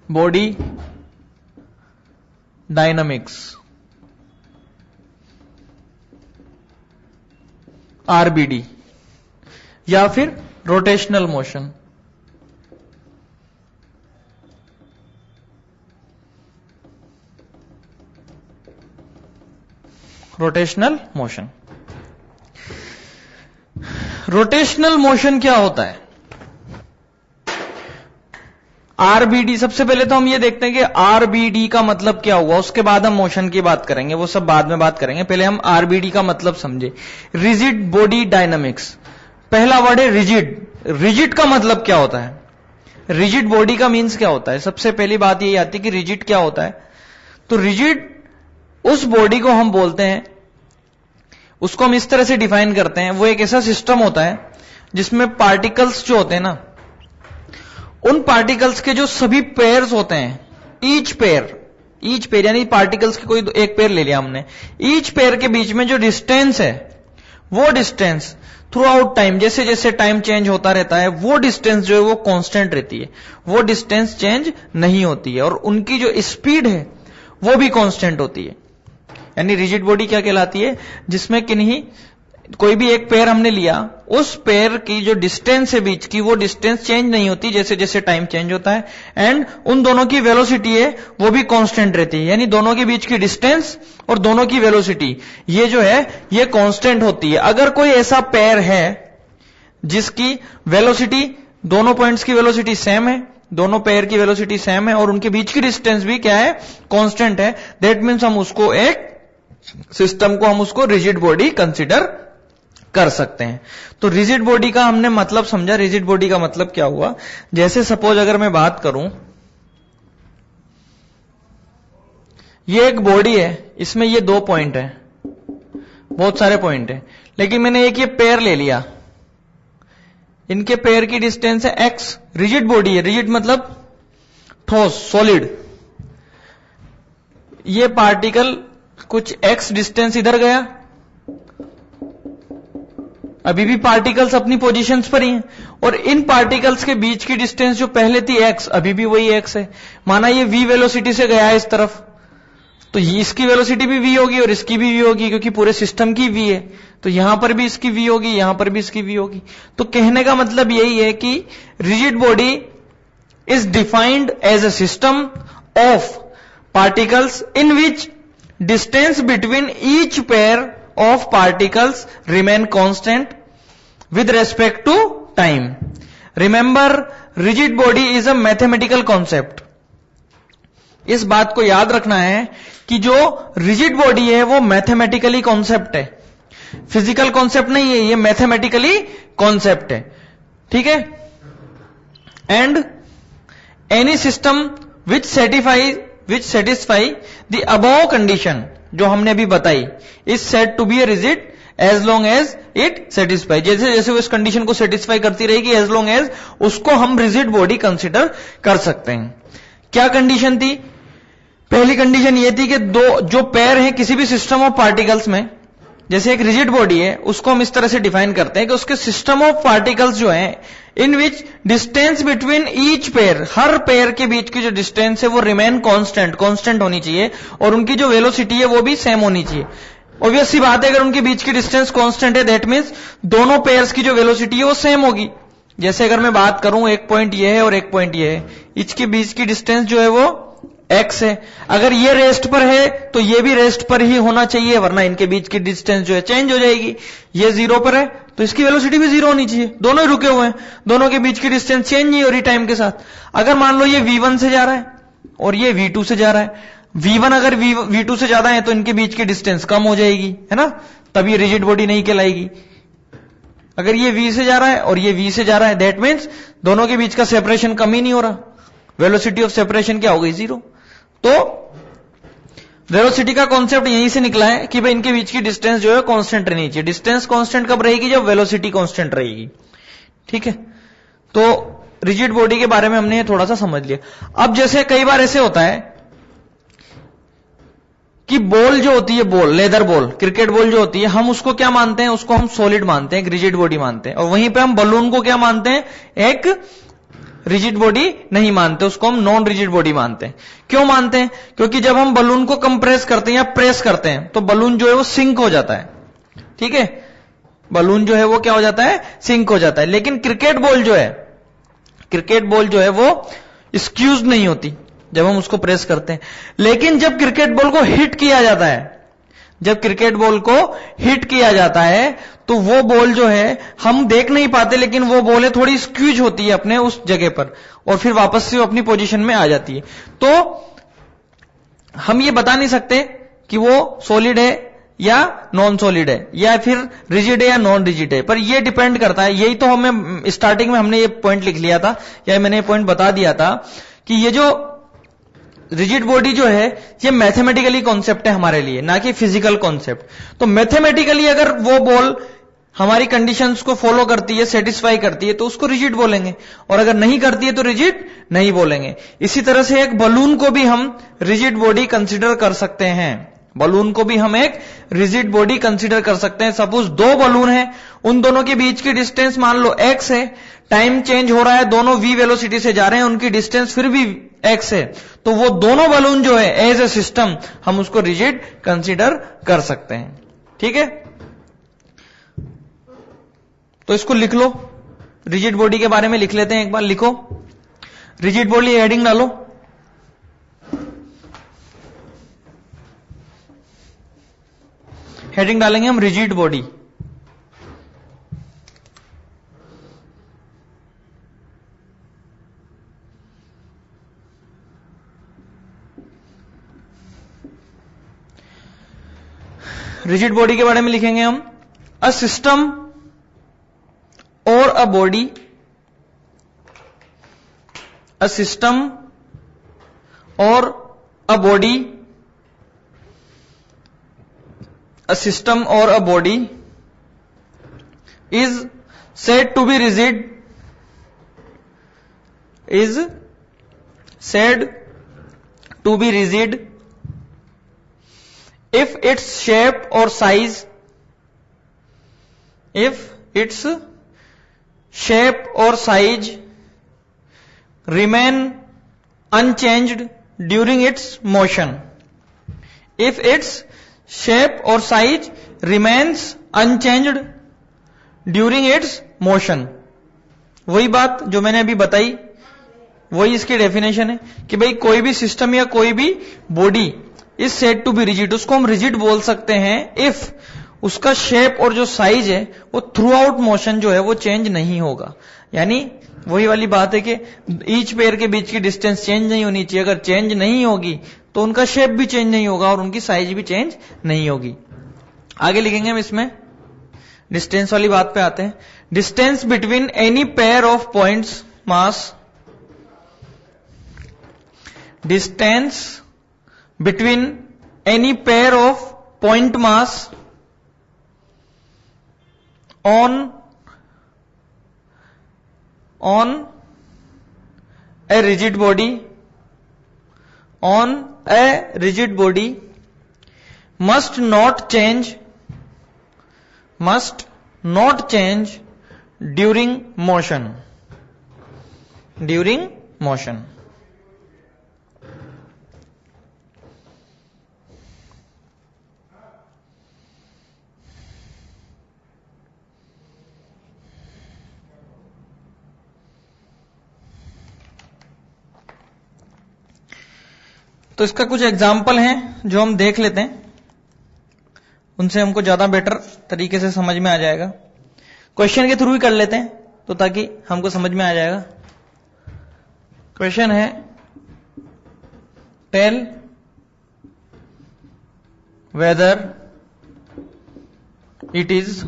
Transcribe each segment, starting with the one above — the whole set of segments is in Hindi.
बॉडी डायनामिक्स, आरबीडी, या फिर rotational motion. Rotational motion, rotational motion क्या होता है? आरबीडी, सबसे पहले तो हम ये देखते हैं कि आरबीडी का मतलब क्या हुआ, उसके बाद हम मोशन की बात करेंगे, वो सब बाद में बात करेंगे। पहले हम आरबीडी का मतलब समझे। रिजिड बॉडी डायनामिक्स, पहला वर्ड है रिजिड। रिजिड का मतलब क्या होता है? रिजिड बॉडी का मीन्स क्या होता है? सबसे पहली बात यही आती है कि रिजिड क्या होता है। तो रिजिड उस बॉडी को हम बोलते हैं, उसको हम इस तरह से डिफाइन करते हैं, वो एक ऐसा सिस्टम होता है जिसमें पार्टिकल्स जो होते हैं ना, उन पार्टिकल्स के जो सभी पेयर्स होते हैं, ईच पेयर यानी पार्टिकल्स के कोई एक पेयर ले लिया हमने, ईच पेयर के बीच में जो डिस्टेंस है, वो डिस्टेंस थ्रू आउट टाइम, जैसे जैसे टाइम चेंज होता रहता है, वो डिस्टेंस जो है वो कांस्टेंट रहती है, वो डिस्टेंस चेंज नहीं होती है, और उनकी जो स्पीड है वो भी कांस्टेंट होती है। यानी रिजिड बॉडी क्या कहलाती है? जिसमें किन्हीं कोई भी एक पेयर हमने लिया, उस पेयर की जो डिस्टेंस है बीच की, वो डिस्टेंस चेंज नहीं होती जैसे जैसे टाइम चेंज होता है, एंड उन दोनों की वेलोसिटी है वो भी कांस्टेंट रहती है। यानी दोनों के बीच की डिस्टेंस और दोनों की वेलोसिटी ये जो है ये कांस्टेंट होती है। अगर कोई ऐसा पेयर है जिसकी वेलोसिटी, दोनों पॉइंट्स की वेलोसिटी सेम है, दोनों पेयर की वेलोसिटी सेम है, और उनके बीच की डिस्टेंस भी क्या है? कांस्टेंट है, दैट मीन्स हम उसको एक सिस्टम को हम उसको रिजिड बॉडी कंसीडर कर सकते हैं। तो रिजिड बॉडी का हमने मतलब समझा। रिजिड बॉडी का मतलब क्या हुआ? जैसे सपोज अगर मैं बात करूं, ये एक बॉडी है, इसमें ये 2 पॉइंट है, बहुत सारे पॉइंट है, लेकिन मैंने एक ये पेयर ले लिया, इनके पेयर की डिस्टेंस है x, रिजिड बॉडी है। रिजिड मतलब ठोस, सॉलिड। ये पार्टिकल कुछ x डिस्टेंस इधर गया, अभी भी पार्टिकल्स अपनी पोजीशंस पर ही हैं, और इन पार्टिकल्स के बीच की डिस्टेंस जो पहले थी x, अभी भी वही x है। माना ये v वेलोसिटी से गया है इस तरफ, तो इसकी वेलोसिटी भी v होगी और इसकी भी v होगी, क्योंकि पूरे सिस्टम की v है, तो यहां पर भी इसकी v होगी, यहां पर भी इसकी v होगी। तो कहने का मतलब यही है कि rigid body is defined as a system of particles in which distance between each pair of particles remain constant with respect to time. Remember, rigid body is a mathematical concept. इस बात को याद रखना है कि जो रिजिड बॉडी है वो मैथमेटिकली कॉन्सेप्ट है, फिजिकल कॉन्सेप्ट नहीं है, ये मैथमेटिकली कॉन्सेप्ट है, ठीक है। And any system which satisfy the above condition जो हमने अभी बताई is said to be a rigid as long as it satisfy. जैसे जैसे वो इस कंडीशन को सेटिस्फाई करती रहेगी, एज लॉन्ग एज, उसको हम रिजिड बॉडी कंसिडर कर सकते हैं। क्या कंडीशन थी? पहली कंडीशन ये थी कि दो जो पेयर हैं किसी भी सिस्टम ऑफ पार्टिकल्स में, जैसे एक रिजिड बॉडी है, उसको हम इस तरह से डिफाइन करते हैं कि उसके सिस्टम ऑफ पार्टिकल्स जो है, इन विच डिस्टेंस बिटवीन ईच पेयर, हर पेयर के बीच की जो डिस्टेंस है वो रिमेन कांस्टेंट होनी चाहिए, और उनकी जो वेलोसिटी है वो भी सेम होनी चाहिए। ऑब्वियस सी बात है, अगर उनके बीच की डिस्टेंस कांस्टेंट है, दैट मीन्स दोनों पेयर्स की जो वेलोसिटी है वो सेम होगी। जैसे अगर मैं बात करूं, एक पॉइंट ये है और एक पॉइंट ये है, इसके बीच की डिस्टेंस जो है वो x है। अगर ये रेस्ट पर है तो ये भी रेस्ट पर ही होना चाहिए, वरना इनके बीच की डिस्टेंस जो है चेंज हो जाएगी। ये 0 पर है तो इसकी वेलोसिटी भी 0 होनी चाहिए, दोनों ही रुके हुए हैं, दोनों के बीच की डिस्टेंस चेंज नहीं हो रही टाइम के साथ। अगर मान लो ये v1 से जा रहा है और ये v2 से जा रहा है, v1 अगर v2 से ज्यादा है तो इनके बीच की डिस्टेंस कम हो जाएगी, है ना, तब ये रिजिड बॉडी नहीं कहलाएगी। अगर ये v से जा रहा है और ये v से जा रहा है, दैट मीन्स दोनों के बीच का सेपरेशन कम ही नहीं हो रहा, वेलोसिटी ऑफ सेपरेशन क्या हो गई? 0। तो वेलोसिटी का कॉन्सेप्ट यहीं से निकला है कि भाई इनके बीच की डिस्टेंस जो है कांस्टेंट रहनी चाहिए। डिस्टेंस कांस्टेंट कब रहेगी? जब वेलोसिटी कांस्टेंट रहेगी, ठीक है। तो रिजिड बॉडी के बारे में हमने थोड़ा सा समझ लिया। अब जैसे कई बार ऐसे होता है कि बॉल जो होती है, ball, leather ball, cricket ball जो होती है, हम उसको क्या मानते हैं? उसको हम सॉलिड मानते हैं, एक रिजिड बॉडी मानते हैं, और वहीं पे हम बलून को क्या मानते हैं? एक रिजिड बॉडी नहीं मानते, उसको हम नॉन रिजिड बॉडी मानते हैं। क्यों मानते हैं? क्योंकि जब हम बलून को कंप्रेस करते हैं या प्रेस करते हैं तो बलून जो है वो सिंक हो जाता है। ठीक है, बलून जो है वो क्या हो जाता है? सिंक हो जाता है। लेकिन क्रिकेट बॉल जो है वो स्क्यूज नहीं होती जब हम उसको प्रेस करते हैं। लेकिन जब क्रिकेट बॉल को हिट किया जाता है, तो वो बॉल जो है हम देख नहीं पाते, लेकिन वो बॉल है थोड़ी स्क्यूज होती है अपने उस जगह पर और फिर वापस से वो अपनी पोजीशन में आ जाती है। तो हम ये बता नहीं सकते कि वो सॉलिड है या नॉन सॉलिड है, या फिर रिजिड है या नॉन रिजिड है, पर ये डिपेंड करता है। यही तो हमें स्टार्टिंग में हमने ये पॉइंट लिख लिया था, या मैंने ये पॉइंट बता दिया था कि ये जो रिजिड बॉडी जो है ये मैथमेटिकली कॉन्सेप्ट है हमारे लिए, ना कि फिजिकल कॉन्सेप्ट। तो मैथमेटिकली अगर वो बॉल हमारी कंडीशंस को फॉलो करती है, सेटिस्फाई करती है, तो उसको रिजिड बोलेंगे, और अगर नहीं करती है तो रिजिड नहीं बोलेंगे। इसी तरह से एक बलून को भी हम रिजिड बॉडी कंसिडर कर सकते हैं। बलून को भी हम एक रिजिड बॉडी कंसिडर कर सकते हैं। सपोज दो बलून है, उन दोनों के बीच की डिस्टेंस मान लो x है, टाइम चेंज हो रहा है, दोनों v वेलोसिटी से जा रहे हैं, उनकी डिस्टेंस फिर भी x है, तो वो दोनों बलून जो है एज ए सिस्टम हम उसको रिजिड कंसिडर कर सकते हैं। ठीक है, तो इसको लिख लो, रिजिड बॉडी के बारे में लिख लेते हैं एक बार। लिखो रिजिड बॉडी, हेडिंग डालो। हेडिंग डालेंगे हम रिजिड बॉडी। रिजिड बॉडी के बारे में लिखेंगे हम अ सिस्टम और अ बॉडी, अ सिस्टम और a body, a system or a body is said to be rigid, is said to be rigid if its shape or size, if its shape or size remain unchanged during its motion, if its shape or size remains unchanged during its motion। वही बात जो मैंने अभी बताई, वही इसकी डेफिनेशन है कि भाई कोई भी सिस्टम या कोई भी body is said to be rigid, उसको हम रिजिड बोल सकते हैं इफ उसका शेप और जो साइज है वो थ्रू आउट मोशन जो है वो चेंज नहीं होगा। यानी वही वाली बात है कि ईच पेयर के बीच की डिस्टेंस चेंज नहीं होनी चाहिए। अगर चेंज नहीं होगी तो उनका शेप भी चेंज नहीं होगा और उनकी साइज भी चेंज नहीं होगी। आगे लिखेंगे हम इसमें, डिस्टेंस वाली बात पे आते हैं। Distance between any pair of points mass, distance between any pair of point mass on a rigid body, on a rigid body must not change during motion, during motion। तो इसका कुछ एग्जाम्पल हैं जो हम देख लेते हैं, उनसे हमको ज्यादा बेटर तरीके से समझ में आ जाएगा। क्वेश्चन के थ्रू ही कर लेते हैं तो ताकि हमको समझ में आ जाएगा। क्वेश्चन है, tell whether it is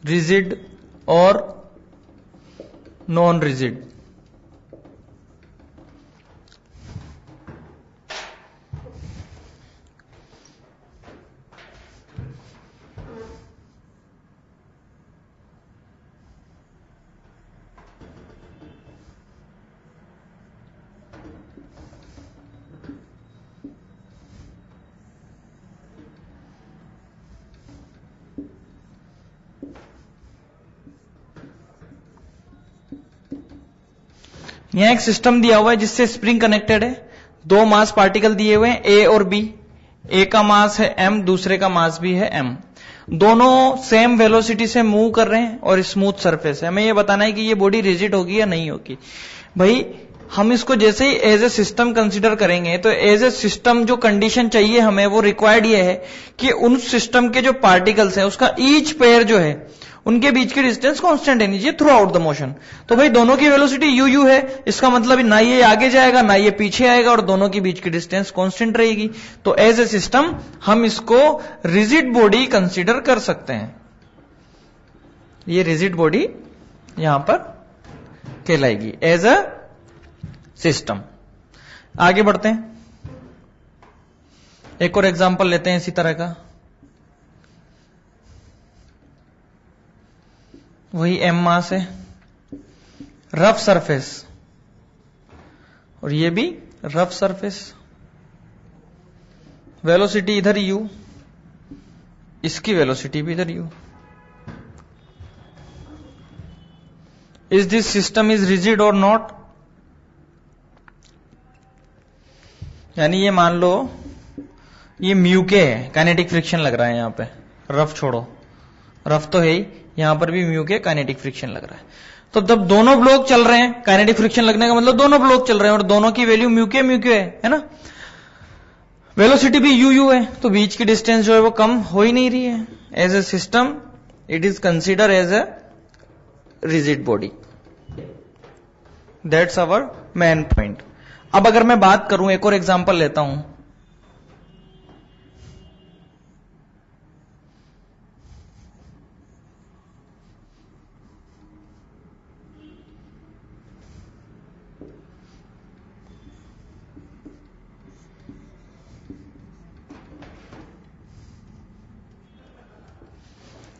rigid or non rigid. यहां एक सिस्टम दिया हुआ है जिससे स्प्रिंग कनेक्टेड है, दो मास पार्टिकल दिए हुए हैं ए और बी, ए का मास है m, दूसरे का मास भी है m, दोनों सेम वेलोसिटी से मूव कर रहे हैं और स्मूथ सरफेस है। हमें ये बताना है कि ये बॉडी रिजिड होगी या नहीं होगी। भाई हम इसको जैसे ही एज ए सिस्टम कंसीडर करेंगे तो एज ए सिस्टम जो कंडीशन चाहिए हमें वो रिक्वायर्ड ये है कि उन सिस्टम के जो पार्टिकल्स हैं उसका ईच पेयर जो है उनके बीच की डिस्टेंस कांस्टेंट रहनी चाहिए थ्रू आउट द मोशन। तो भाई दोनों की वेलोसिटी यू यू है, इसका मतलब ना ये आगे जाएगा ना ये पीछे आएगा और दोनों के बीच की डिस्टेंस कांस्टेंट रहेगी। तो एज ए सिस्टम हम इसको रिजिड बॉडी कंसीडर कर सकते हैं। ये रिजिड बॉडी यहां पर कहलाएगी एज अ सिस्टम। आगे बढ़ते हैं, एक और एग्जांपल लेते हैं इसी तरह का। वही m मास है, रफ सरफेस, और ये भी रफ सरफेस, वेलोसिटी इधर u, इसकी वेलोसिटी भी इधर u। Is this system is rigid और नॉट? यानी ये मान लो ये म्यूके है, काइनेटिक फ्रिक्शन लग रहा है यहां पे, रफ छोड़ो, रफ तो है ही, यहां पर भी म्यूके काइनेटिक फ्रिक्शन लग रहा है। तो जब दोनों ब्लॉक चल रहे हैं, काइनेटिक फ्रिक्शन लगने का मतलब दोनों ब्लॉक चल रहे हैं और दोनों की वैल्यू म्यूके म्यूके है ना, वेलोसिटी भी यू यू है, तो बीच की डिस्टेंस जो है वो कम हो ही नहीं रही है। As a system it is consider as a rigid body. That's our main point. अब अगर मैं बात करूं, एक और एग्जांपल लेता हूं,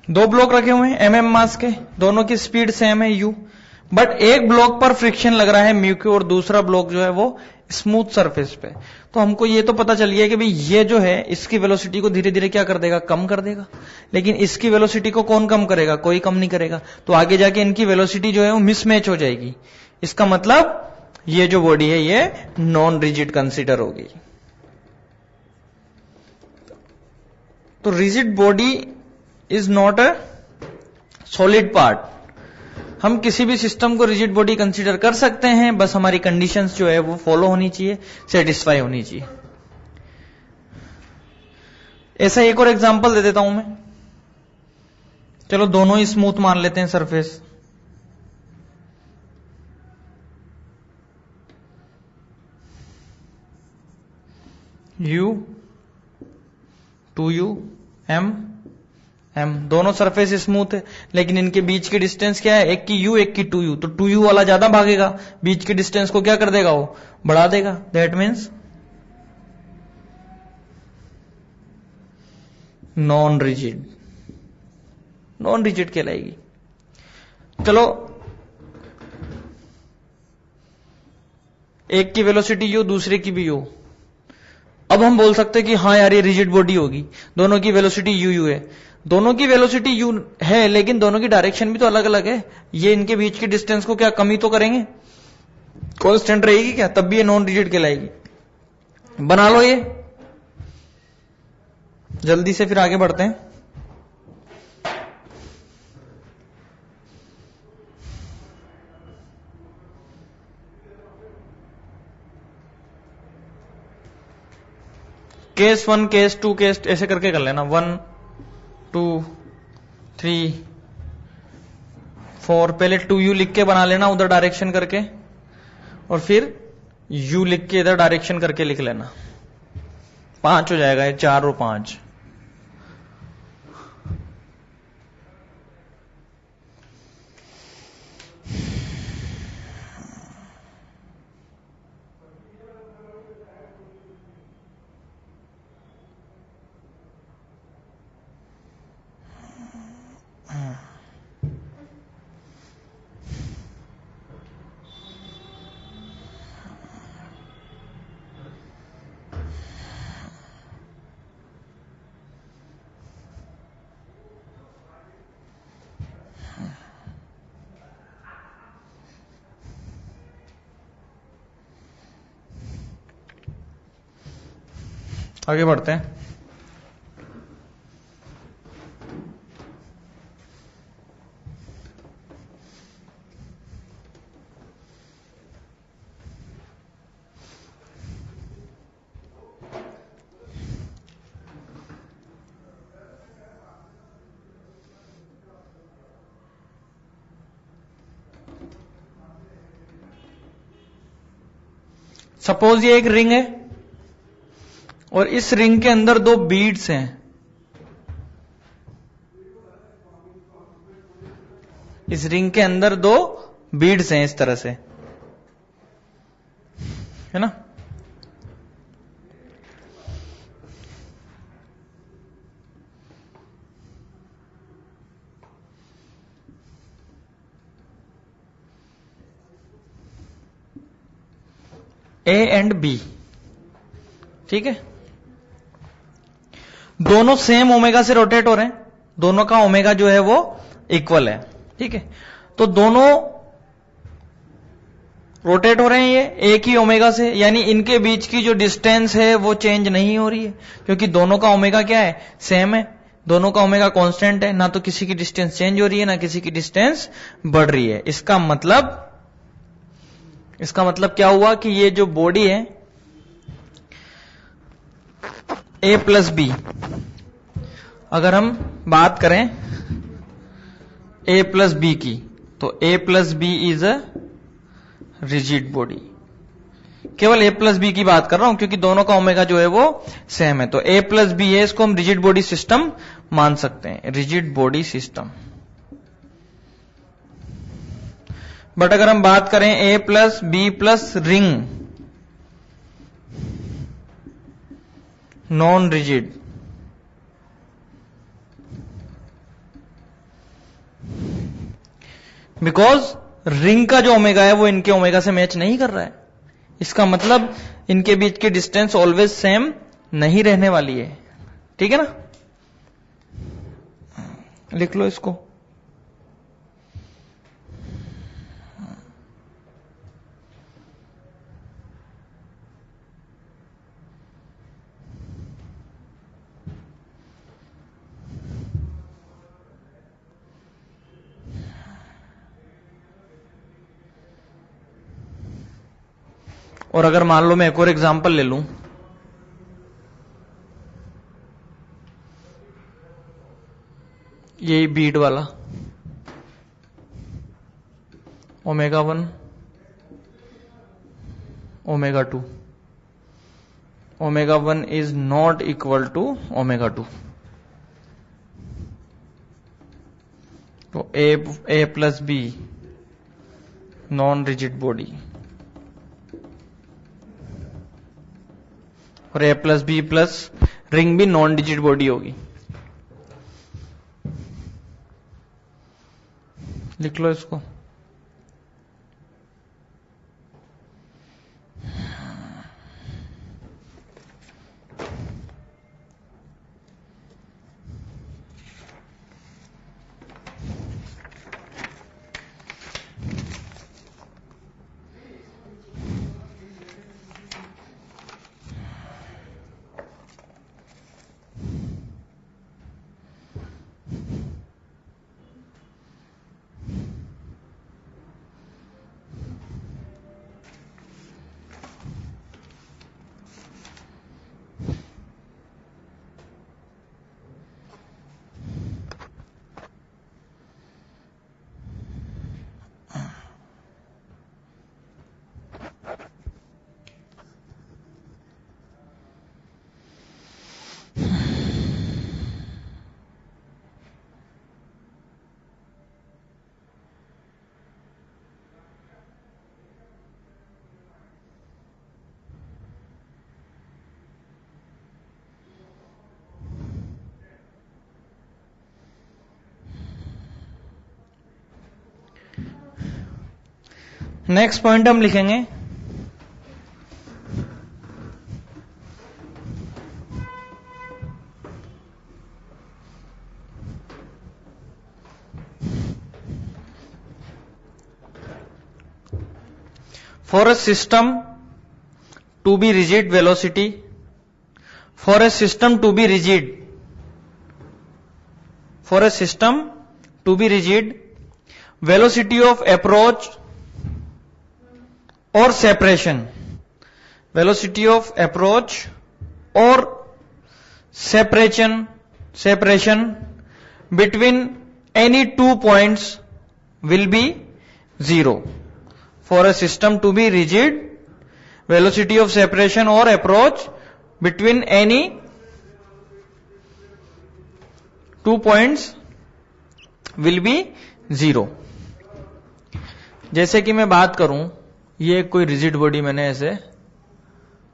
दो ब्लॉक रखे हुए हैं mm मास के, दोनों की स्पीड सेम है u, बट एक ब्लॉक पर फ्रिक्शन लग रहा है म्यू क्यू और दूसरा ब्लॉक जो है वो स्मूथ सरफेस पे। तो हमको ये तो पता चल गया कि भाई ये जो है इसकी वेलोसिटी को धीरे धीरे क्या कर देगा, कम कर देगा, लेकिन इसकी वेलोसिटी को कौन कम करेगा, कोई कम नहीं करेगा। तो आगे जाके इनकी वेलोसिटी जो है वो मिसमैच हो जाएगी। इसका मतलब ये जो बॉडी है ये नॉन रिजिड कंसीडर होगी। तो rigid body is not a solid part. हम किसी भी सिस्टम को रिजिड बॉडी कंसीडर कर सकते हैं, बस हमारी कंडीशंस जो है वो फॉलो होनी चाहिए, सेटिस्फाई होनी चाहिए। ऐसा एक और एग्जांपल दे देता हूं मैं। चलो दोनों ही स्मूथ मान लेते हैं surface. u 2u m m, दोनों सरफेस स्मूथ है, लेकिन इनके बीच की डिस्टेंस क्या है, एक की u एक की 2u, तो 2u वाला ज्यादा भागेगा, बीच की डिस्टेंस को क्या कर देगा, वो बढ़ा देगा। That means non rigid, non rigid कहलाएगी। चलो एक की वेलोसिटी u, दूसरे की भी u। अब हम बोल सकते हैं कि हाँ यार ये रिजिड बॉडी होगी, दोनों की वेलोसिटी u u है। दोनों की वेलोसिटी u है, लेकिन दोनों की डायरेक्शन भी तो अलग अलग है। ये इनके बीच की डिस्टेंस को क्या कमी तो करेंगे, कांस्टेंट रहेगी क्या, तब भी ये नॉन रिजिड कहलाएगी। बना लो ये जल्दी से, फिर आगे बढ़ते हैं। केस 1 केस 2 केस ऐसे करके कर लेना, 1 2 3 4। पहले 2u लिख के बना लेना उधर डायरेक्शन करके, और फिर u लिख के इधर डायरेक्शन करके लिख लेना। 5 हो जाएगा ये, 4 और 5। आगे बढ़ते हैं। सपोज ये एक रिंग है और इस रिंग के अंदर दो बीड्स हैं। इस रिंग के अंदर दो बीड्स हैं इस तरह से, है ना। ए एंड बी, ठीक है। दोनों सेम ओमेगा से रोटेट हो रहे हैं, दोनों का ओमेगा जो है वो इक्वल है, ठीक है। तो दोनों रोटेट हो रहे हैं ये एक ही ओमेगा से, यानी इनके बीच की जो डिस्टेंस है वो चेंज नहीं हो रही है, क्योंकि दोनों का ओमेगा क्या है, सेम है। दोनों का ओमेगा कांस्टेंट है, ना तो किसी की डिस्टेंस चेंज हो रही है ना किसी की डिस्टेंस बढ़ रही है। इसका मतलब क्या हुआ कि ये जो बॉडी है ए प्लस बी, अगर हम बात करें ए प्लस बी की, तो A plus B is a rigid body. केवल ए प्लस बी की बात कर रहा हूं क्योंकि दोनों का ओमेगा जो है वो सेम है। तो ए प्लस बी है, इसको हम रिजिड बॉडी सिस्टम मान सकते हैं, रिजिड बॉडी सिस्टम। बट अगर हम बात करें A plus B plus ring, non rigid, because ring का जो ओमेगा है वो इनके ओमेगा से मैच नहीं कर रहा है। इसका मतलब इनके बीच की डिस्टेंस ऑलवेज सेम नहीं रहने वाली है, ठीक है ना। लिख लो इसको। और अगर मान लो मैं एक और एग्जांपल ले लूं, यही बीट वाला, omega 1 omega 2, omega 1 is not equal to omega 2। तो A plus B non rigid body और A plus B plus ring भी नॉन रिजिड बॉडी होगी। लिख लो इसको। नेक्स्ट पॉइंट हम लिखेंगे for a system to be rigid velocity for a system to be rigid, for a system to be rigid, velocity of approach or separation, velocity of approach or separation between any 2 points will be 0. For a system to be rigid, velocity of separation or approach between any 2 points will be 0. जैसे कि मैं बात करूं, ये कोई रिजिड बॉडी मैंने ऐसे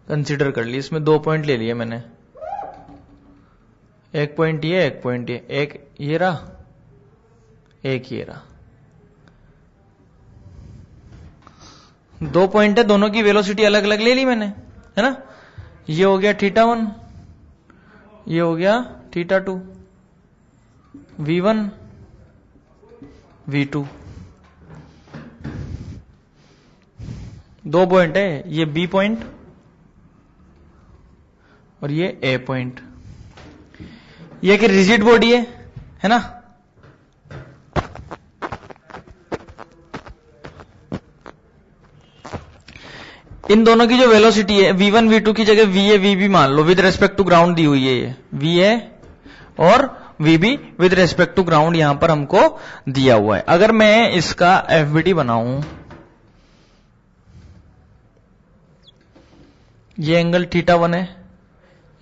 कंसीडर कर ली, इसमें 2 पॉइंट ले लिए मैंने, एक पॉइंट ये, एक पॉइंट ये, एक ये रहा, एक ये रहा, 2 पॉइंट है, दोनों की वेलोसिटी अलग अलग ले ली मैंने, है ना। ये हो गया θ1, ये हो गया θ2, V1 V2, 2 पॉइंट है, ये B पॉइंट और ये A पॉइंट। ये कि रिजिड बॉडी है ना। इन दोनों की जो वेलोसिटी है V1 V2 की जगह VA VB मान लो, विद रेस्पेक्ट टू ग्राउंड दी हुई है, ये VA और VB with respect to ground यहां पर हमको दिया हुआ है। अगर मैं इसका FBT बनाऊं, ये एंगल θ1 है,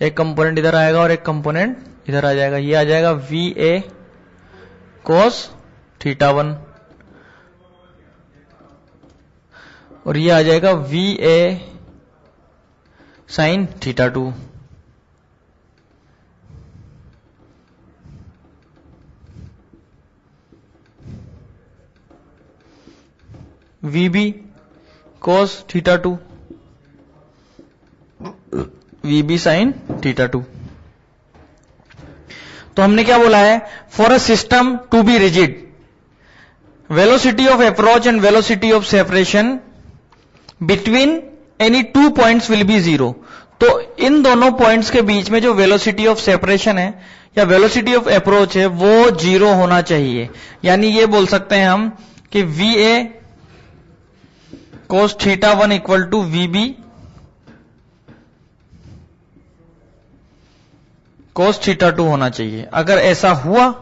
एक कंपोनेंट इधर आएगा और एक कंपोनेंट इधर आ जाएगा, ये आ जाएगा VA cos θ1 और ये आ जाएगा VA sin θ2। VB cos θ2, VB sin θ2। तो हमने क्या बोला है, for a system to be rigid, velocity of approach and velocity of separation between any 2 points will be 0। तो इन दोनों पॉइंट्स के बीच में जो वेलोसिटी ऑफ सेपरेशन है या वेलोसिटी ऑफ अप्रोच है वो 0 होना चाहिए। यानी ये बोल सकते हैं हम कि VA cos θ1 equal to VB cos θ2 होना चाहिए। अगर ऐसा हुआ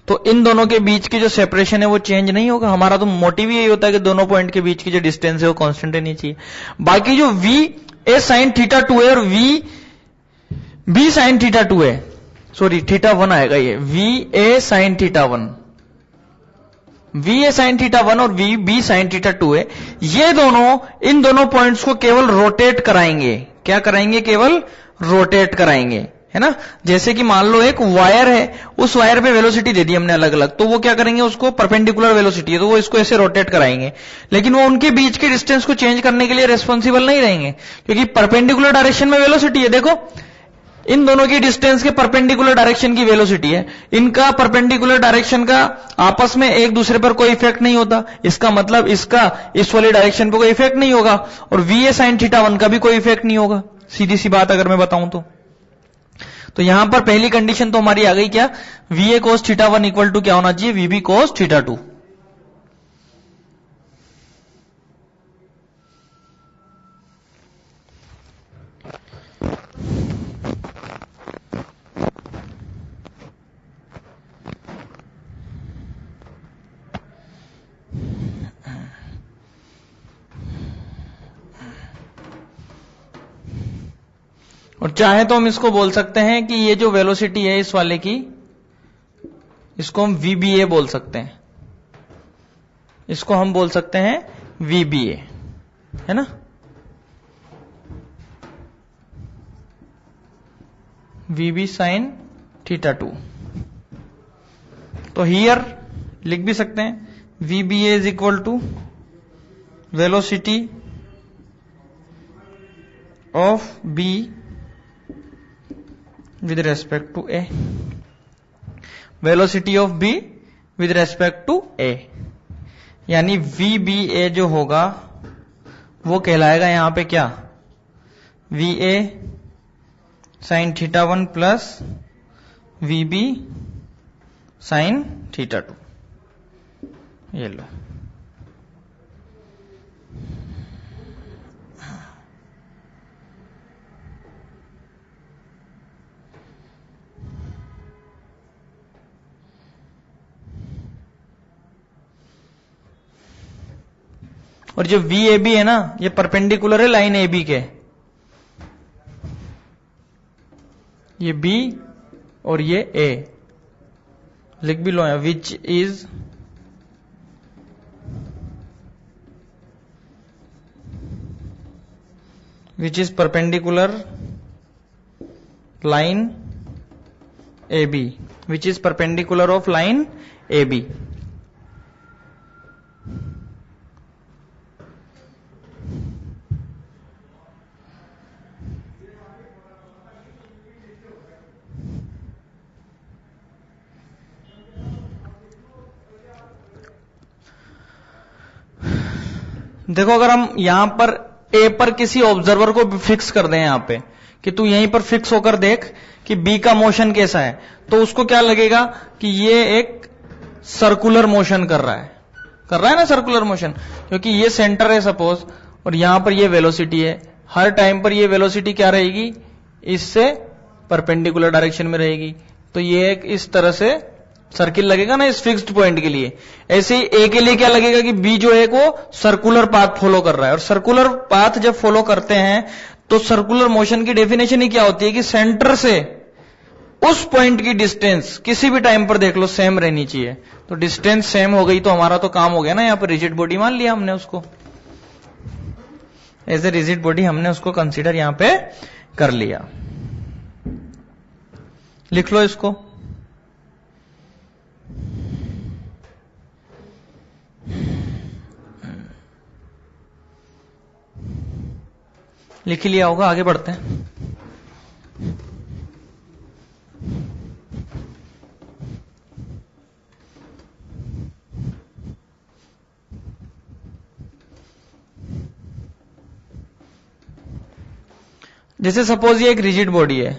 तो इन दोनों के बीच की जो सेपरेशन है वो चेंज नहीं होगा। हमारा तो मोटिव यही होता है कि दोनों पॉइंट के बीच की जो डिस्टेंस है वो कांस्टेंट रहनी चाहिए। बाकी जो VA sin θ2 है और VB sin θ2 है, सॉरी θ1 आएगा, ये VA sin θ1, VA sin θ1 और VB sin θ2 है, ये दोनों इन दोनों पॉइंट्स को केवल रोटेट कराएंगे। क्या कराएंगे? केवल रोटेट कराएंगे, है ना। जैसे कि मान लो एक वायर है, उस वायर पे वेलोसिटी दे दी हमने अलग अलग, तो वो क्या करेंगे, उसको परपेंडिकुलर वेलोसिटी है तो वो इसको ऐसे रोटेट कराएंगे, लेकिन वो उनके बीच के डिस्टेंस को चेंज करने के लिए रेस्पॉन्सिबल नहीं रहेंगे, क्योंकि परपेंडिकुलर डायरेक्शन में वेलोसिटी है। देखो इन दोनों की डिस्टेंस के परपेंडिकुलर डायरेक्शन की वेलोसिटी है, इनका परपेंडिकुलर डायरेक्शन का आपस में एक दूसरे पर कोई इफेक्ट नहीं होता, इसका मतलब इसका इस वाली डायरेक्शन पर कोई इफेक्ट नहीं होगा और VA sin θ1 का भी कोई इफेक्ट नहीं होगा। सीधी सी बात अगर मैं बताऊं तो यहां पर पहली कंडीशन तो हमारी आ गई क्या, VA cos θ1 इक्वल टू क्या होना चाहिए, VB cos θ2। और चाहे तो हम इसको बोल सकते हैं कि ये जो वेलोसिटी है इस वाले की, इसको हम VBA बोल सकते हैं, इसको हम बोल सकते हैं VBA, है ना। VB sin θ2। तो हियर लिख भी सकते हैं VBA is equal to velocity of B with respect to A, velocity of B with respect to A, यानी VBA जो होगा वो कहलाएगा यहां पे क्या, VA sine theta 1 plus VB sine theta 2। ये लो, और जो VAB है ना, ये परपेंडिकुलर है लाइन AB के। ये B और ये A लिख भी लो, which is perpendicular line AB, which is perpendicular of line AB। देखो, अगर हम यहां पर A पर किसी ऑब्जर्वर को फिक्स कर दें यहां पे कि तू यहीं पर फिक्स होकर देख कि B का मोशन कैसा है, तो उसको क्या लगेगा कि ये एक सर्कुलर मोशन कर रहा है ना, सर्कुलर मोशन, क्योंकि ये सेंटर है सपोज, और यहां पर ये वेलोसिटी है। हर टाइम पर ये वेलोसिटी क्या रहेगी, इससे परपेंडिकुलर डायरेक्शन में रहेगी। तो ये एक इस तरह से सर्किल लगेगा ना इस फिक्स्ड पॉइंट के लिए। ऐसे ही A के लिए क्या लगेगा कि B जो है वो सर्कुलर पाथ फॉलो कर रहा है, और सर्कुलर पाथ जब फॉलो करते हैं तो सर्कुलर मोशन की डेफिनेशन ही क्या होती है कि सेंटर से उस पॉइंट की डिस्टेंस किसी भी टाइम पर देख लो सेम रहनी चाहिए। तो डिस्टेंस सेम हो गई तो हमारा तो काम हो गया ना, यहां पर रिजिड बॉडी मान लिया हमने उसको, एज ए रिजिड बॉडी हमने उसको कंसीडर यहां पे कर लिया। लिख लो इसको, लिख लिया होगा, आगे बढ़ते हैं। जैसे सपोज ये एक रिजिड बॉडी है,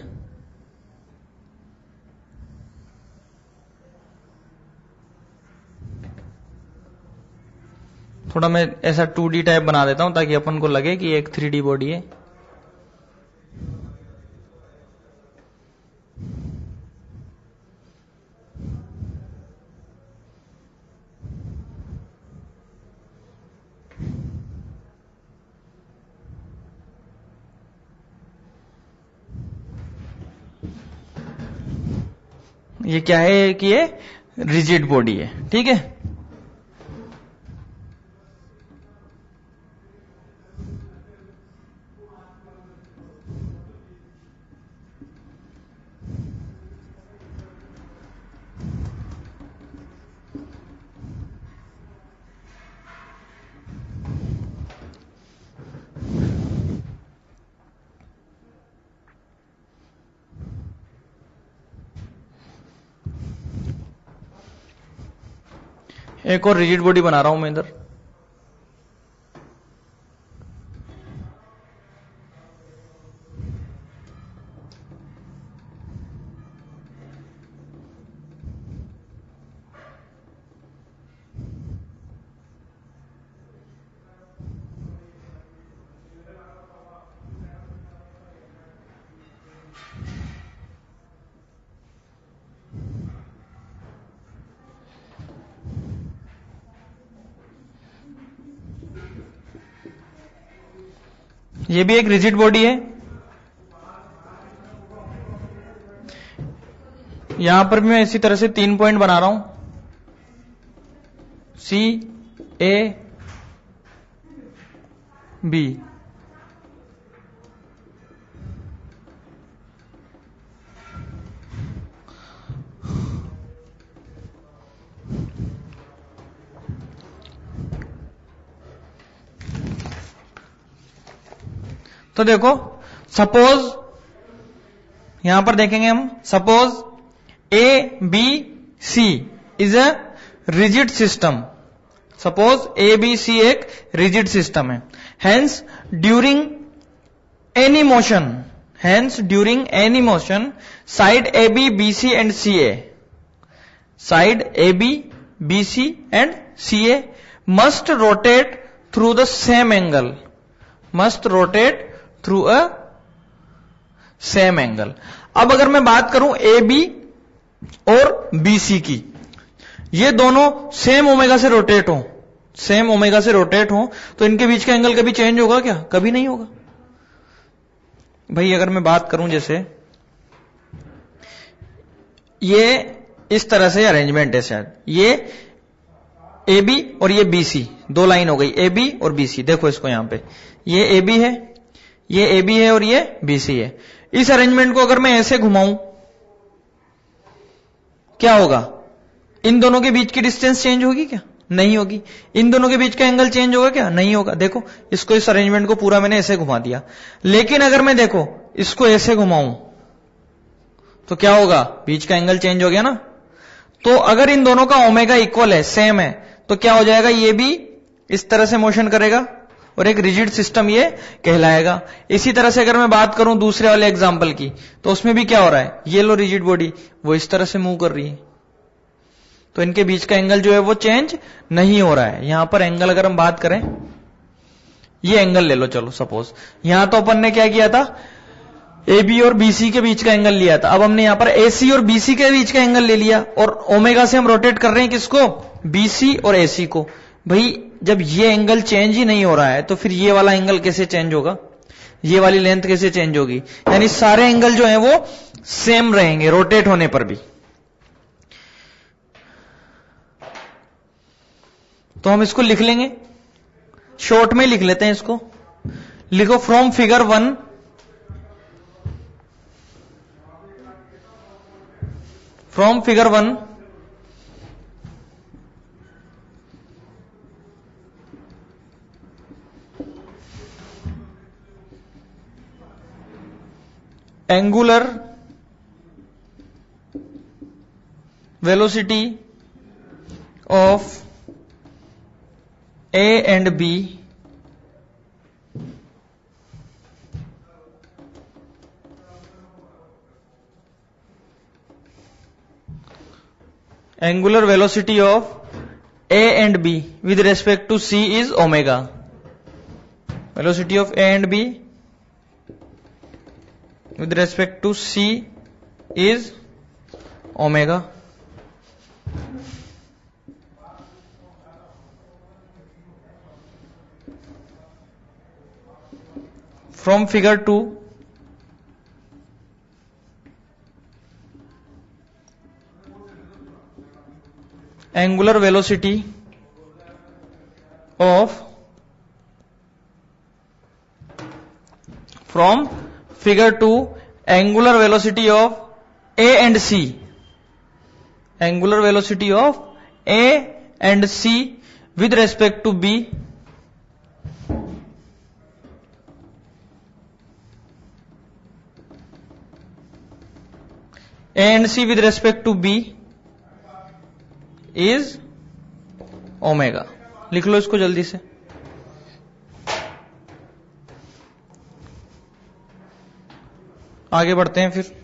थोड़ा मैं ऐसा 2D टाइप बना देता हूं ताकि अपन को लगे कि एक 3D बॉडी है। ये क्या है कि ये रिजिड बॉडी है, ठीक है। एक और रिजिड बॉडी बना रहा हूं मैं इधर। ये भी एक रिजिड बॉडी है। यहां पर मैं इसी तरह से 3 पॉइंट बना रहा हूं, C, A, B। तो देखो, सपोज यहां पर देखेंगे हम, suppose ABC is a rigid system. Suppose ABC एक रिजिड सिस्टम है। Hence during any motion, Hence, during any motion, side AB, BC and CA, side AB, BC and CA must rotate through the same angle. Must rotate through a same angle. अब अगर मैं बात करूं AB और BC की, ये दोनों सेम ओमेगा से रोटेट हो, सेम ओमेगा से रोटेट हो, तो इनके बीच का एंगल कभी चेंज होगा क्या? कभी नहीं होगा। भाई अगर मैं बात करूं, जैसे ये इस तरह से अरेंजमेंट है, शायद ये AB और ये BC, दो लाइन हो गई AB और BC। देखो इसको यहां पे, ये AB है, ये AB है और ये BC है। इस अरेंजमेंट को अगर मैं ऐसे घुमाऊं, क्या होगा? इन दोनों के बीच की डिस्टेंस चेंज होगी क्या? नहीं होगी। इन दोनों के बीच का एंगल चेंज होगा क्या? नहीं होगा। देखो इसको, इस अरेंजमेंट को पूरा मैंने ऐसे घुमा दिया, लेकिन अगर मैं देखो इसको ऐसे घुमाऊं तो क्या होगा? बीच का एंगल चेंज हो गया ना। तो अगर इन दोनों का ओमेगा इक्वल है, सेम है, तो क्या हो जाएगा? ये भी इस तरह से मोशन करेगा और एक रिजिड सिस्टम ये कहलाएगा। इसी तरह से अगर मैं बात करूं दूसरे वाले एग्जांपल की, तो उसमें भी क्या हो रहा है? ये लो रिजिड बॉडी, वो इस तरह से मूव कर रही है, तो इनके बीच का एंगल जो है वो चेंज नहीं हो रहा है। यहां पर एंगल अगर हम बात करें, ये एंगल ले लो, चलो सपोज यहां तो अपन ने क्या किया था? AB और BC के बीच का एंगल लिया था। अब हमने यहां पर AC और BC के बीच का एंगल ले लिया, और ओमेगा से हम रोटेट कर रहे हैं किसको? BC और AC को। भाई जब ये एंगल चेंज ही नहीं हो रहा है, तो फिर ये वाला एंगल कैसे चेंज होगा? ये वाली लेंथ कैसे चेंज होगी? यानी सारे एंगल जो है वो सेम रहेंगे रोटेट होने पर भी। तो हम इसको लिख लेंगे, शॉर्ट में लिख लेते हैं इसको। लिखो from figure 1 from figure 1 angular velocity of A and B angular velocity of A and B with respect to C is omega. Velocity of A and B with respect to C is omega. From figure 2, angular velocity of from figure 2 angular velocity of A and C, angular velocity of A and C with respect to B A and C with respect to B is omega. लिख लो इसको जल्दी से। आगे बढ़ते हैं फिर।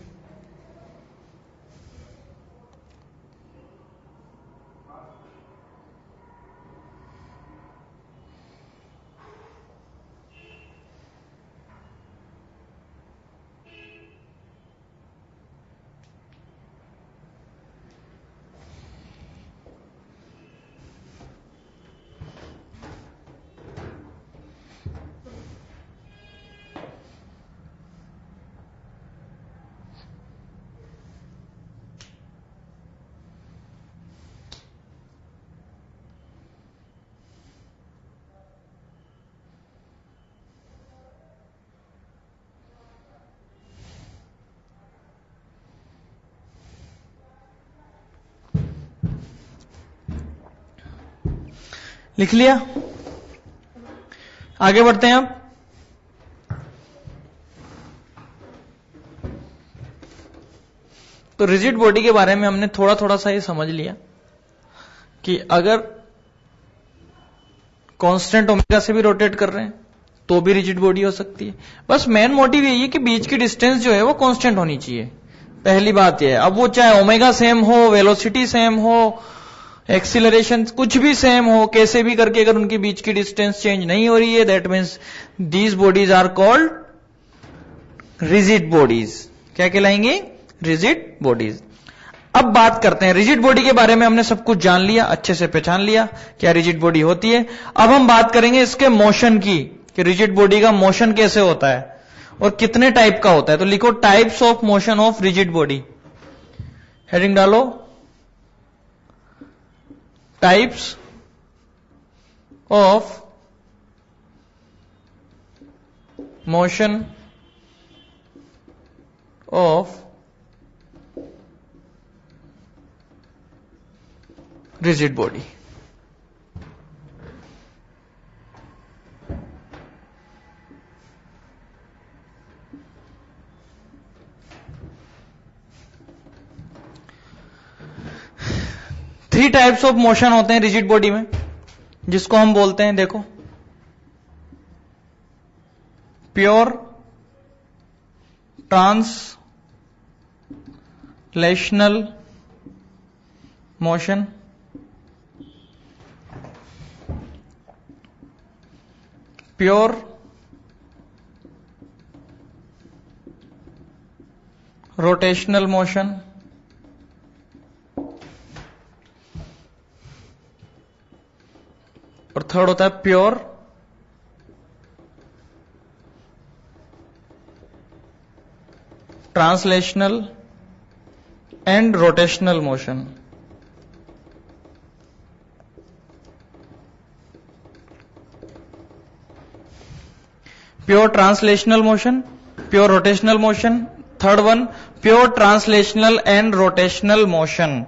लिख लिया, आगे बढ़ते हैं अब। तो रिजिड बॉडी के बारे में हमने थोड़ा थोड़ा सा ये समझ लिया कि अगर कांस्टेंट ओमेगा से भी रोटेट कर रहे हैं तो भी रिजिड बॉडी हो सकती है। बस मेन मोटिव यही है कि बीच की डिस्टेंस जो है वो कांस्टेंट होनी चाहिए, पहली बात यह है। अब वो चाहे ओमेगा सेम हो, वेलोसिटी सेम हो, एक्सीलरेशन कुछ भी सेम हो, कैसे भी करके अगर उनके बीच की डिस्टेंस चेंज नहीं हो रही है, that means these bodies are called rigid bodies. क्या कहलाएंगी? Rigid bodies. अब बात करते हैं रिजिड बॉडी के बारे में। हमने सब कुछ जान लिया, अच्छे से पहचान लिया क्या रिजिड बॉडी होती है। अब हम बात करेंगे इसके मोशन की, कि रिजिड बॉडी का मोशन कैसे होता है और कितने टाइप का होता है। तो लिखो types of motion of rigid body, heading डालो types of motion of rigid body. Three types of motion होते हैं रिजिड बॉडी में, जिसको हम बोलते हैं, देखो, pure translational motion, pure rotational motion, और थर्ड होता है pure translational and rotational motion. Pure translational motion, pure rotational motion, third one pure translational and rotational motion.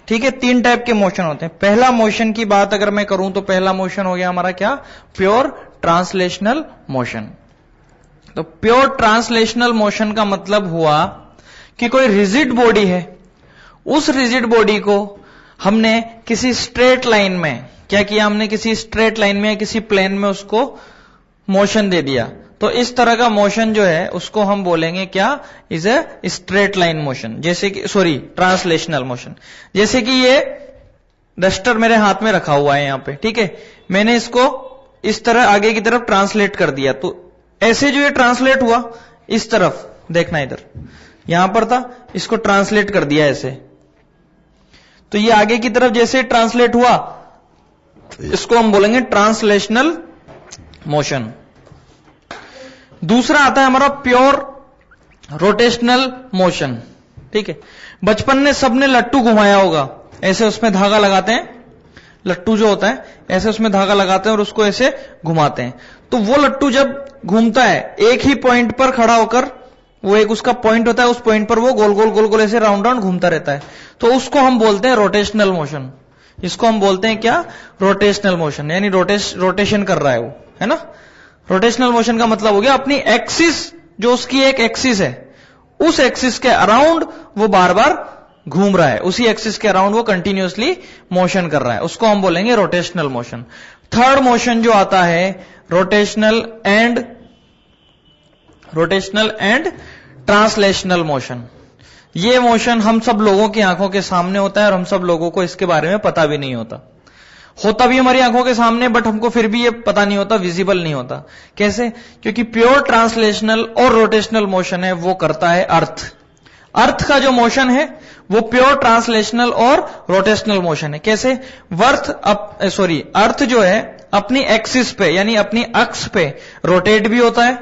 ठीक है, तीन टाइप के मोशन होते हैं। पहला मोशन की बात अगर मैं करूं तो पहला मोशन हो गया हमारा क्या? Pure translational motion. तो प्योर ट्रांसलेशनल मोशन का मतलब हुआ कि कोई रिजिड बॉडी है, उस रिजिड बॉडी को हमने किसी स्ट्रेट लाइन में क्या किया? हमने किसी स्ट्रेट लाइन में या किसी प्लेन में उसको मोशन दे दिया। तो इस तरह का मोशन जो है उसको हम बोलेंगे क्या? Is a straight line motion, जैसे कि ट्रांसलेशनल मोशन। जैसे कि ये डस्टर मेरे हाथ में रखा हुआ है यहां पे, ठीक है, मैंने इसको इस तरह आगे की तरफ ट्रांसलेट कर दिया, तो ऐसे जो ये ट्रांसलेट हुआ इस तरफ, देखना इधर यहां पर था, इसको ट्रांसलेट कर दिया ऐसे, तो ये आगे की तरफ जैसे ट्रांसलेट हुआ इसको हम बोलेंगे ट्रांसलेशनल मोशन। दूसरा आता है हमारा प्योर रोटेशनल मोशन। ठीक है, बचपन में सबने लट्टू घुमाया होगा, ऐसे उसमें धागा लगाते हैं, लट्टू जो होता है ऐसे उसमें धागा लगाते हैं और उसको ऐसे घुमाते हैं। तो वो लट्टू जब घूमता है एक ही पॉइंट पर खड़ा होकर, वो एक उसका पॉइंट होता है, उस पॉइंट पर वो गोल गोल गोल गोल ऐसे राउंड राउंड घूमता रहता है, तो उसको हम बोलते हैं रोटेशनल मोशन। इसको हम बोलते हैं क्या? रोटेशनल मोशन, यानी रोटेशन कर रहा है वो, है ना। रोटेशनल मोशन का मतलब हो गया अपनी एक्सिस, जो उसकी एक एक्सिस है, उस एक्सिस के अराउंड वो बार बार घूम रहा है, उसी एक्सिस के अराउंड वो कंटिन्यूअसली मोशन कर रहा है, उसको हम बोलेंगे रोटेशनल मोशन। थर्ड मोशन जो आता है रोटेशनल एंड ट्रांसलेशनल मोशन। ये मोशन हम सब लोगों की आंखों के सामने होता है और हम सब लोगों को इसके बारे में पता भी नहीं होता भी हमारी आंखों के सामने, बट हमको फिर भी ये पता नहीं होता, विजिबल नहीं होता। कैसे? क्योंकि प्योर ट्रांसलेशनल और रोटेशनल मोशन है वो करता है अर्थ। अर्थ का जो मोशन है वो प्योर ट्रांसलेशनल और रोटेशनल मोशन है। कैसे? अर्थ जो है अपनी एक्सिस पे यानी अपनी अक्ष पे रोटेट भी होता है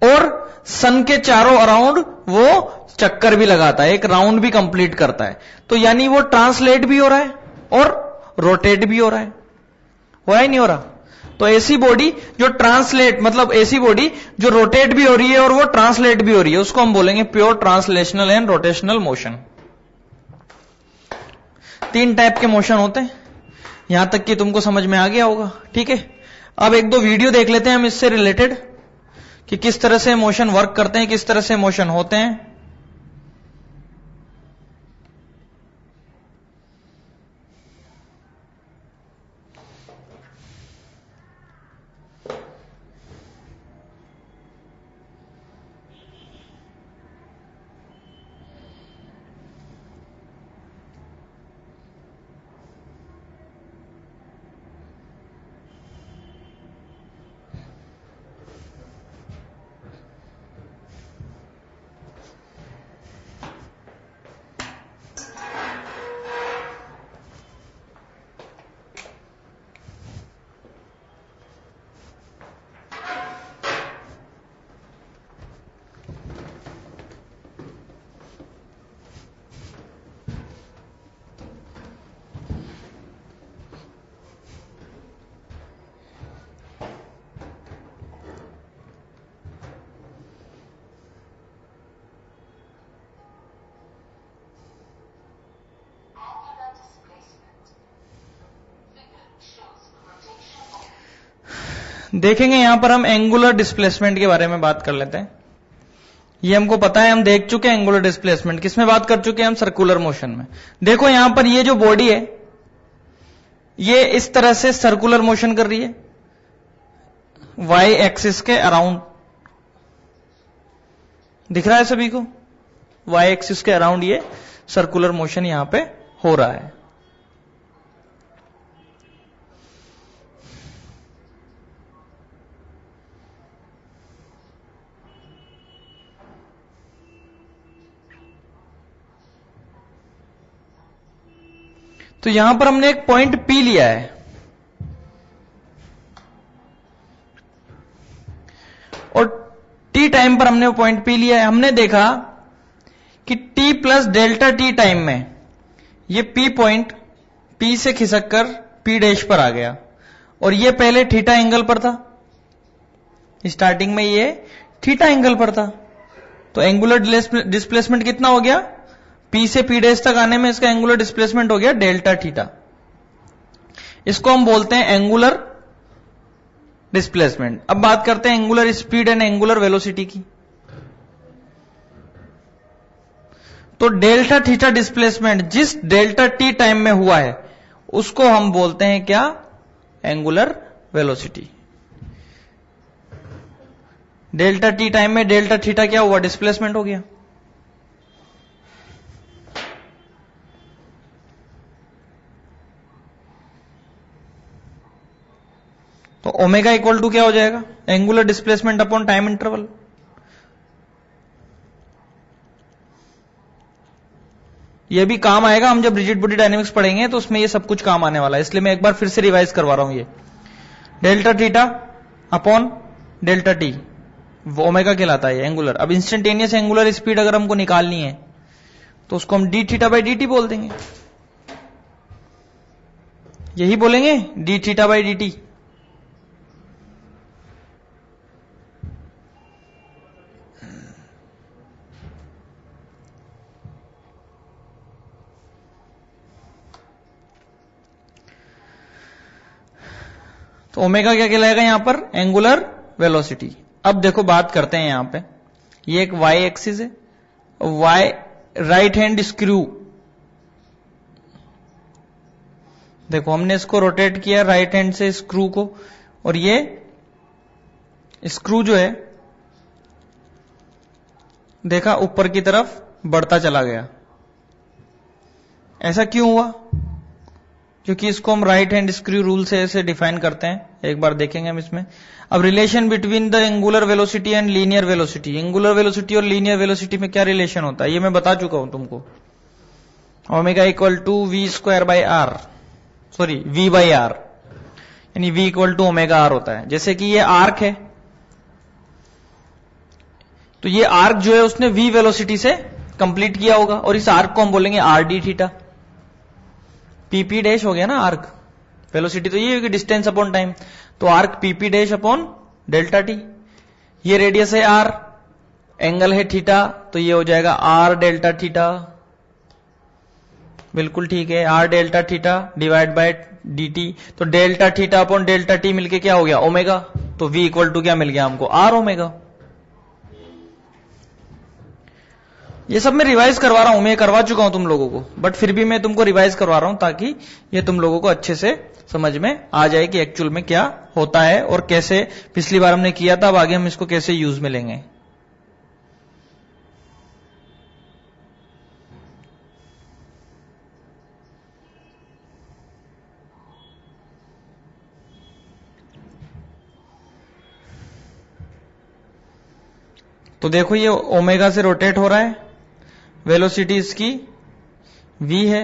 और सन के चारों अराउंड वो चक्कर भी लगाता है, एक राउंड भी कंप्लीट करता है। तो यानी वो ट्रांसलेट भी हो रहा है और रोटेट भी हो रहा है ही नहीं हो रहा? तो ऐसी बॉडी जो ट्रांसलेट, मतलब ऐसी बॉडी जो रोटेट भी हो रही है और वो ट्रांसलेट भी हो रही है, उसको हम बोलेंगे pure translational and rotational motion. तीन टाइप के मोशन होते हैं, यहां तक कि तुमको समझ में आ गया होगा। ठीक है, अब एक दो वीडियो देख लेते हैं हम इससे रिलेटेड कि किस तरह से मोशन वर्क करते हैं, किस तरह से मोशन होते हैं। देखेंगे यहां पर हम एंगुलर डिस्प्लेसमेंट के बारे में बात कर लेते हैं। ये हमको पता है, हम देख चुके हैं एंगुलर डिस्प्लेसमेंट। किसमें बात कर चुके हैं हम? सर्कुलर मोशन में। देखो यहां पर ये जो बॉडी है ये इस तरह से सर्कुलर मोशन कर रही है वाई एक्सिस के अराउंड। दिख रहा है सभी को? वाई एक्सिस के अराउंड ये सर्कुलर मोशन यहां पे हो रहा है। तो यहां पर हमने एक पॉइंट पी लिया है और टी टाइम पर हमने वो पॉइंट पी लिया है। हमने देखा कि T plus delta T time में ये पी पॉइंट पी से खिसक कर पी डैश पर आ गया और ये पहले थीटा एंगल पर था। स्टार्टिंग में ये थीटा एंगल पर था, तो एंगुलर डिस्प्लेसमेंट कितना हो गया? पी से पी डैश तक आने में इसका एंगुलर डिस्प्लेसमेंट हो गया डेल्टा थीटा। इसको हम बोलते हैं एंगुलर डिस्प्लेसमेंट। अब बात करते हैं angular speed and angular velocity की। तो डेल्टा थीटा डिस्प्लेसमेंट जिस डेल्टा टी टाइम में हुआ है उसको हम बोलते हैं क्या? Angular velocity. Delta T time में डेल्टा थीटा क्या हुआ? डिस्प्लेसमेंट हो गया। तो ओमेगा इक्वल टू क्या हो जाएगा? Angular displacement upon time interval. ये भी काम आएगा, हम जब रिजिड बॉडी डायनेमिक्स पढ़ेंगे तो उसमें ये सब कुछ काम आने वाला है, इसलिए मैं एक बार फिर से रिवाइज करवा रहा हूं। ये delta theta upon delta T वो ओमेगा कहलाता है एंगुलर। अब इंस्टेंटेनियस एंगुलर स्पीड अगर हमको निकालनी है तो उसको हम D theta by D T बोल देंगे। यही बोलेंगे D theta by D T. तो ओमेगा क्या कहलाएगा यहां पर? Angular velocity. अब देखो बात करते हैं यहां पे, ये एक वाई एक्सिस है, वाई राइट हैंड स्क्रू। देखो हमने इसको रोटेट किया राइट हैंड से स्क्रू को, और ये स्क्रू जो है देखा ऊपर की तरफ बढ़ता चला गया। ऐसा क्यों हुआ? क्योंकि इसको हम राइट हैंड स्क्रू रूल से ऐसे डिफाइन करते हैं। एक बार देखेंगे हम इसमें। अब relation between the angular velocity and linear velocity. Angular velocity और लीनियर वेलोसिटी में क्या रिलेशन होता है ये मैं बता चुका हूं तुमको। Omega equal to V square by R, sorry V by R, यानी V equal to omega R होता है। जैसे कि ये आर्क है, तो ये आर्क जो है उसने वी वेलोसिटी से कंप्लीट किया होगा और इस आर्क को हम बोलेंगे R D theta. PP dash हो गया ना आर्क। वेलोसिटी तो ये है कि डिस्टेंस अपॉन टाइम, तो arc PP dash upon delta T. ये रेडियस है आर, एंगल है थीटा, तो ये हो जाएगा आर डेल्टा थीटा। बिल्कुल ठीक है, R delta theta divide by dt। तो delta theta upon delta T मिलके क्या हो गया? ओमेगा। तो v इक्वल टू क्या मिल गया हमको? R omega. ये सब मैं रिवाइज करवा रहा हूं, मैं करवा चुका हूं तुम लोगों को, बट फिर भी मैं तुमको रिवाइज करवा रहा हूं ताकि ये तुम लोगों को अच्छे से समझ में आ जाए कि एक्चुअल में क्या होता है और कैसे पिछली बार हमने किया था, अब आगे हम इसको कैसे यूज में लेंगे। तो देखो ये ओमेगा से रोटेट हो रहा है, वेलोसिटी इसकी v है,